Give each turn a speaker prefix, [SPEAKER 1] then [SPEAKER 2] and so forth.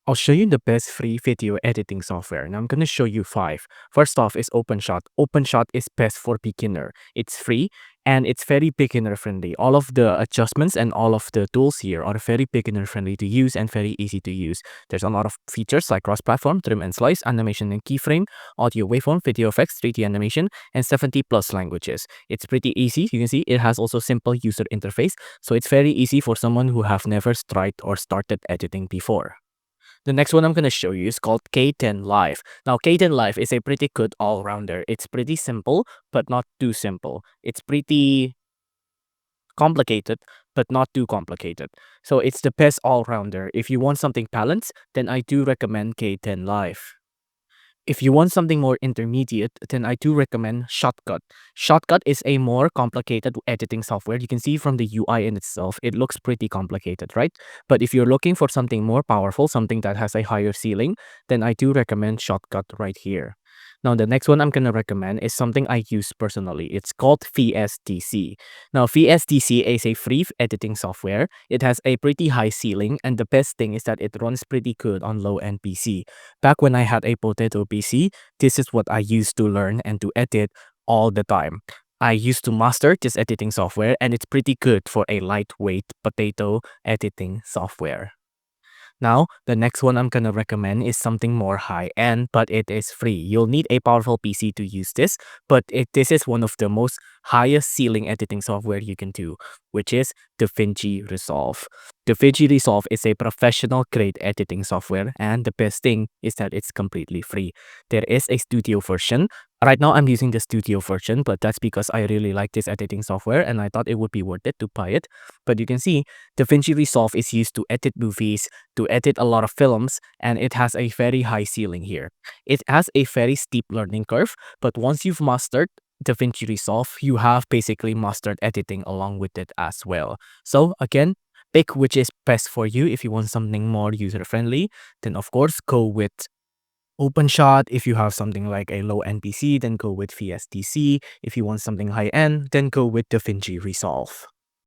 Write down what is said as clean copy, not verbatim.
[SPEAKER 1] I'll show you the best free video editing software, and I'm going to show you 5. First off is OpenShot. OpenShot is best for beginner. It's free and it's very beginner friendly. All of the adjustments and all of the tools here are very beginner friendly to use and very easy to use. There's a lot of features like cross-platform, trim and slice, animation and keyframe, audio waveform, video effects, 3D animation, and 70 plus languages. It's pretty easy. You can see it has also simple user interface, so it's very easy for someone who have never tried or started editing before. The next one I'm going to show you is called K10 Live. Now, K10 Live is a pretty good all-rounder. It's pretty simple, but not too simple. It's pretty complicated, but not too complicated. So it's the best all-rounder. If you want something balanced, then I do recommend K10 Live. If you want something more intermediate, then I do recommend Shotcut. Shotcut is a more complicated editing software. You can see from the UI in itself, it looks pretty complicated, right? But if you're looking for something more powerful, something that has a higher ceiling, then I do recommend Shotcut right here. Now, the next one I'm going to recommend is something I use personally. It's called VSDC. Now, VSDC is a free editing software. It has a pretty high ceiling, and the best thing is that it runs pretty good on low-end PC. Back when I had a potato PC, this is what I used to learn and to edit all the time. I used to master this editing software, and it's pretty good for a lightweight potato editing software. Now, the next one I'm gonna recommend is something more high-end, but it is free. You'll need a powerful PC to use this, but this is one of the most highest ceiling editing software you can do, which is DaVinci Resolve. DaVinci Resolve is a professional grade editing software, and the best thing is that it's completely free. There is a studio version. Right now, I'm using the studio version, but that's because I really like this editing software and I thought it would be worth it to buy it. But you can see, DaVinci Resolve is used to edit movies, to edit a lot of films, and it has a very high ceiling here. It has a very steep learning curve, but once you've mastered DaVinci Resolve, you have basically mastered editing along with it as well. So again, pick which is best for you. If you want something more user-friendly, then of course go with OpenShot. If you have something like a low-end PC, then go with VSDC. If you want something high-end, then go with DaVinci Resolve.